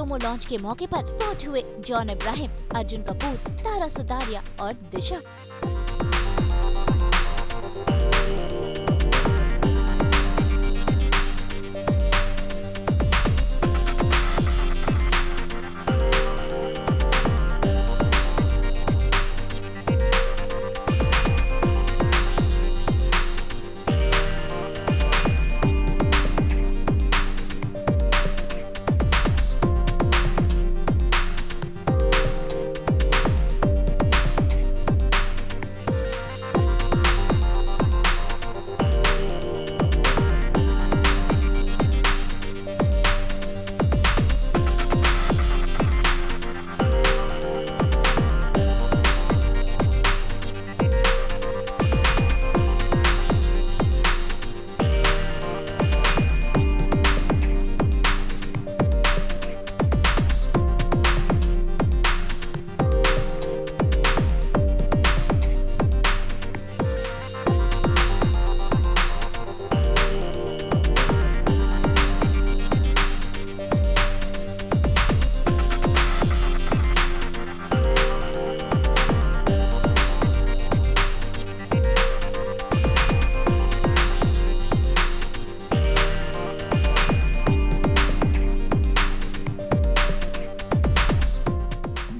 Promo launch के मौके पर स्पॉट हुए जॉन अब्राहम, अर्जुन कपूर, तारसुतारिया और दिशा।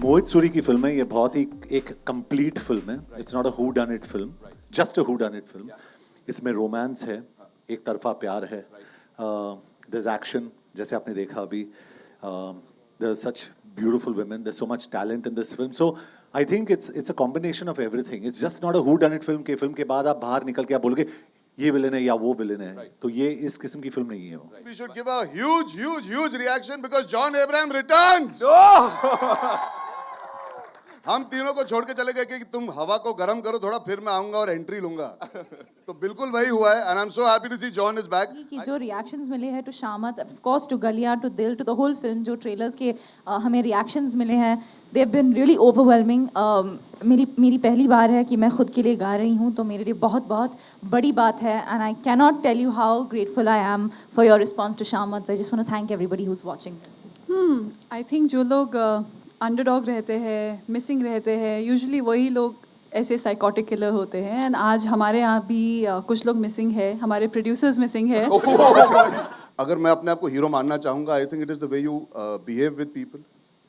मोहित सूरी की फिल्म है ये, बहुत ही एक कंप्लीट फिल्म है। It's not a whodunit film, just a whodunit film. इसमें रोमांस है, एक तरफा प्यार है, देयर इज एक्शन जैसे आपने देखा अभी, there are such beautiful women, there is so much talent in this film. So I think it's a combination of everything. It's just not a whodunit film के बाद आप बाहर निकल के आप बोलोगे ये विलेन है या वो विलेन है, तो ये इस किस्म की फिल्म नहीं है वो। We should give a huge reaction because John Abraham returns. हम तीनों को छोड़ के चले गए कि तुम हवा को गर्म करो थोड़ा, फिर मैं आऊंगा और एंट्री लूंगा। तो बिल्कुल वही हुआ है, and I'm so happy to see John is back. कि जो रिएक्शंस मिले हैं to Shaamat, of course to Galliyan, to Dil, to the whole film, जो ट्रेलर्स के हमें रिएक्शंस मिले हैं, they have been really overwhelming. मेरी पहली बार है कि मैं खुद के लिए गा रही हूँ, तो मेरे लिए बहुत बहुत बड़ी बात है, and I can not tell you how grateful I am for your response to शामत। I just want to thank everybody who is watching. I think जो लोग अंडरडॉग रहते हैं, मिसिंग रहते हैं, यूजुअली वही लोग ऐसे साइकोटिक किलर होते हैं, एंड आज हमारे यहाँ भी कुछ लोग मिसिंग है, हमारे प्रोड्यूसर्स मिसिंग है। अगर मैं अपने आप को हीरो मानना चाहूंगा, I think it is the way you behave with people,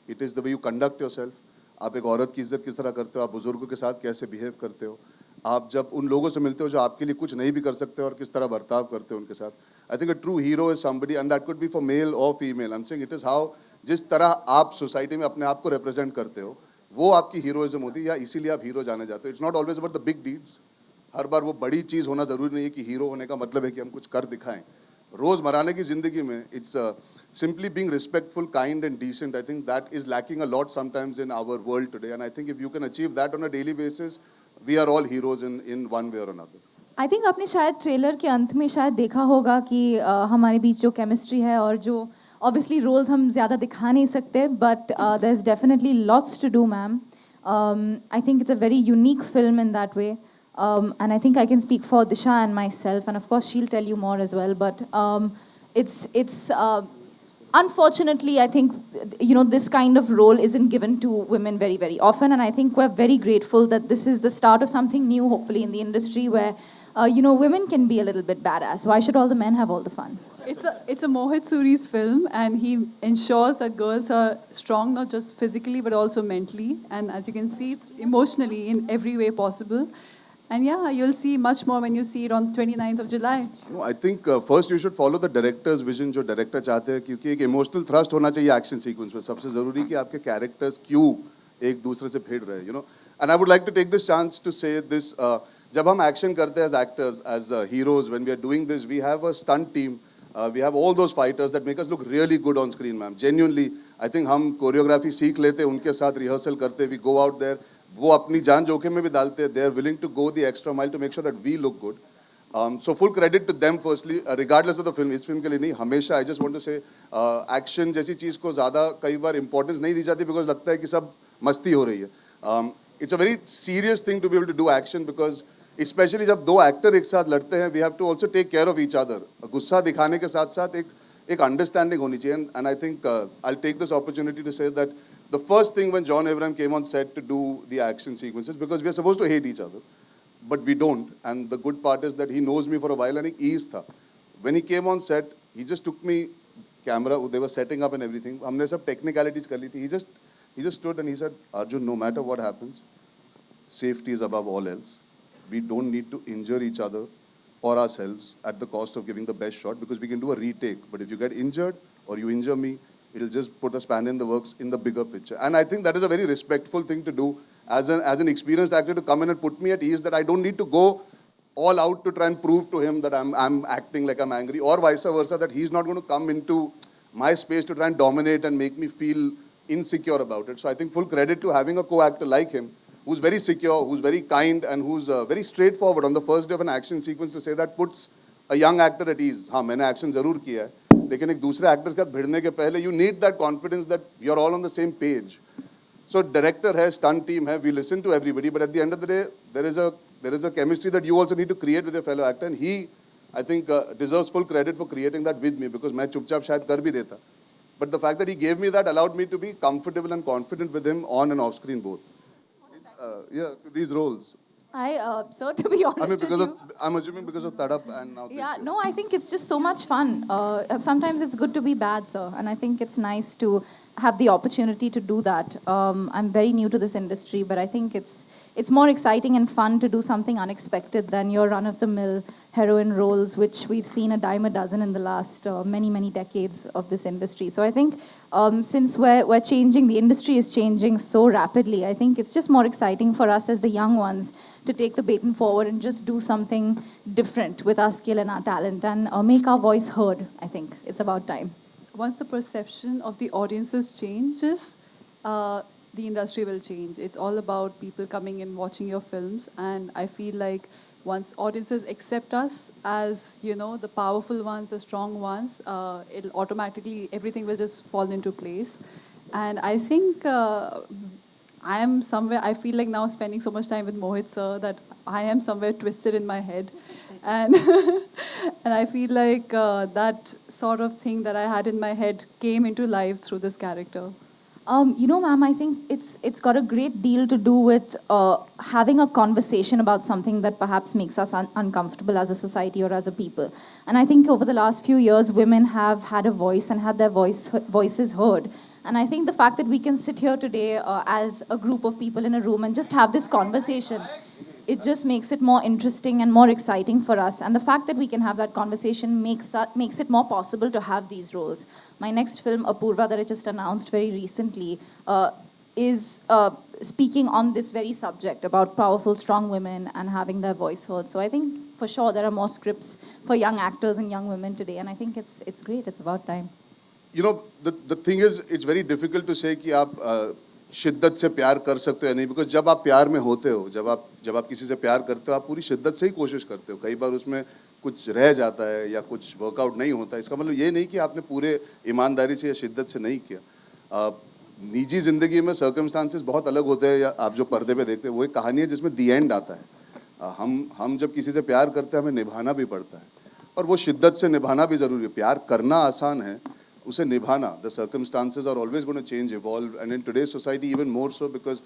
it is the way you conduct yourself. आप एक औरत की इज्जत किस तरह करते हो, आप बुजुर्गों के साथ कैसे बिहेव करते हो, आप जब उन लोगों से मिलते हो जो आपके लिए कुछ नहीं भी कर सकते और किस तरह बर्ताव करते हो उनके साथ। I think a true hero is somebody, and that could be for male और female. I am saying it is how, जिस तरह आप सोसाइटी में अपने आप को रिप्रेजेंट करते हो वो आपकी हीरोइज्म होती है, या इसीलिए आप हीरो जाने जाते हो। It's not always about the big deeds. हर बार वो बड़ी चीज़ होना ज़रूरी नहीं है कि हीरो होने का मतलब है कि हम कुछ कर दिखाएं। रोज़मर्रा की ज़िंदगी में it's simply being respectful, kind and decent. I think that is lacking a lot sometimes in our world today, and I think if you can achieve that on a daily basis, we are all heroes in one way or another. I think आपने शायद trailer के अंत में शायद देखा होगा कि हमारे बीच जो केमिस्ट्री है, और जो ऑब्वियसली रोल्स हम ज़्यादा दिखा नहीं सकते, but there is definitely lots to do ma'am. I think it's a very unique film in that way, and I think I can speak for Disha and myself, and of course she'll tell you more as well, but it's unfortunately, I think, you know, this kind of role isn't given to women very, very often, and I think we're very grateful that this is the start of something new, hopefully, in the industry where, you know, women can be a little bit badass. Why should all the men have all the fun? It's a Mohit Suri's film, and he ensures that girls are strong, not just physically but also mentally, and as you can see, emotionally in every way possible. And yeah, you'll see much more when you see it on 29th of July. No, I think first you should follow the director's vision, जो director चाहते हैं, क्योंकि एक emotional thrust होना चाहिए action sequence में। सबसे ज़रूरी कि आपके characters क्यों एक दूसरे से भिड़ रहे हैं, you know. And I would like to take this chance to say this, जब हम action करते हैं as actors, as heroes, when we are doing this, we have a stunt team, we have all those fighters that make us look really good on screen, ma'am. Genuinely, I think हम choreography सीख लेते हैं, उनके साथ rehearsal करते, we go out there, वो अपनी जान जोखिम में भी डालते हैं, they are willing to go the extra mile to make sure that we look good. So full credit to them firstly, regardless of the film. इस फिल्म के लिए नहीं, हमेशा I just want to say, action जैसी चीज़ को ज़्यादा कई बार importance नहीं दी जाती because लगता है कि सब मस्ती हो रही है। It's a very serious thing to be able to do action because especially जब दो एक्टर एक साथ लड़ते हैं, we have to also take care of each other. गुस्सा दिखाने के साथ साथ एक एक अंडरस्टैंडिंग होनी चाहिए. And I think I'll take this opportunity to say that the first thing when John Abraham came on set to do the action sequences, because we are supposed to hate each other, but we don't. And the good part is that he knows me for a while and he ease tha. When he came on set, he just took me camera, they were setting up and everything. हमने सब technicalities कर ली थी. He just stood and he said, Arjun, no matter what happens, safety is above all else. We don't need to injure each other or ourselves at the cost of giving the best shot, because we can do a retake. But if you get injured or you injure me, it'll just put a span in the works in the bigger picture. And I think that is a very respectful thing to do as an experienced actor, to come in and put me at ease that I don't need to go all out to try and prove to him that I'm acting like I'm angry, or vice versa, that he's not going to come into my space to try and dominate and make me feel insecure about it. So I think full credit to having a co-actor like him, who's very secure, who's very kind, and who's very straightforward on the first day of an action sequence, to say that puts a young actor at ease. हाँ, मैंने action ज़रूर किया है, लेकिन एक दूसरे actors के साथ भिड़ने के पहले you need that confidence that you're all on the same page. So director है, stunt team है, we listen to everybody, but at the end of the day, there is a chemistry that you also need to create with your fellow actor, and he, I think, deserves full credit for creating that with me, because मैं चुपचाप शायद कर भी देता. But the fact that he gave me that allowed me to be comfortable and confident with him on and off screen both. Yeah, to these roles. Sir, to be honest I mean, because with of, you, I'm assuming because of Tadap and now this. yeah, no, I think it's just so much fun. Sometimes it's good to be bad, sir, and I think it's nice to have the opportunity to do that. I'm very new to this industry, but I think it's more exciting and fun to do something unexpected than your run-of-the-mill heroine roles, which we've seen a dime a dozen in the last many decades of this industry. So I think since we're changing, the industry is changing so rapidly, I think it's just more exciting for us as the young ones to take the baton forward and just do something different with our skill and our talent, and make our voice heard. I think it's about time. Once the perception of the audiences changes, the industry will change. It's all about people coming and watching your films, and I feel like once audiences accept us as, you know, the powerful ones, the strong ones, it'll automatically, everything will just fall into place. And I think I am somewhere, I feel like now spending so much time with Mohit sir that I am somewhere twisted in my head. And and I feel like that sort of thing that I had in my head came into life through this character. You know, ma'am, I think it's got a great deal to do with having a conversation about something that perhaps makes us uncomfortable as a society or as a people. And I think over the last few years, women have had a voice and had their voices heard. And I think the fact that we can sit here today as a group of people in a room and just have this conversation, it just makes it more interesting and more exciting for us. And the fact that we can have that conversation makes it more possible to have these roles. My next film, Apurva, that I just announced very recently, is speaking on this very subject about powerful, strong women and having their voice heard. So I think for sure there are more scripts for young actors and young women today. And I think it's great. It's about time. You know, the thing is, it's very difficult to say कि आप शिद्दत से प्यार कर सकते हो या नहीं, because जब आप प्यार में होते हो, जब आप किसी से प्यार करते हो, आप पूरी शिद्दत से ही कोशिश करते हो. कई बार उसमें कुछ रह जाता है या कुछ वर्कआउट नहीं होता. इसका मतलब ये नहीं कि आपने पूरे ईमानदारी से या शिद्दत से नहीं किया. निजी जिंदगी में सर्कमस्टांसेस बहुत अलग होते हैं, या आप जो पर्दे पे देखते हैं वो एक कहानी है जिसमें दी एंड आता है. हम जब किसी से प्यार करते हैं हमें निभाना भी पड़ता है, और वो शिद्दत से निभाना भी ज़रूरी है. प्यार करना आसान है, उसे निभाना, the circumstances are always going to change, evolve, and in today's society even more so, because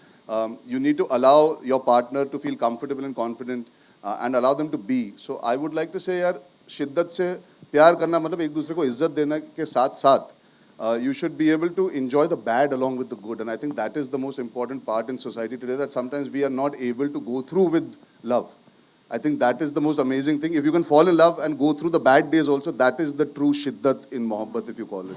you need to allow your partner to feel comfortable and confident and allow them to be. So I would like to say, यार, शिद्दत से प्यार करना मतलब एक दूसरे को इज्जत देना के साथ साथ you should be able to enjoy the bad along with the good, and I think that is the most important part in society today, that sometimes we are not able to go through with love. I think that is the most amazing thing. If you can fall in love and go through the bad days also, that is the true shiddat in mohabbat, if you call it.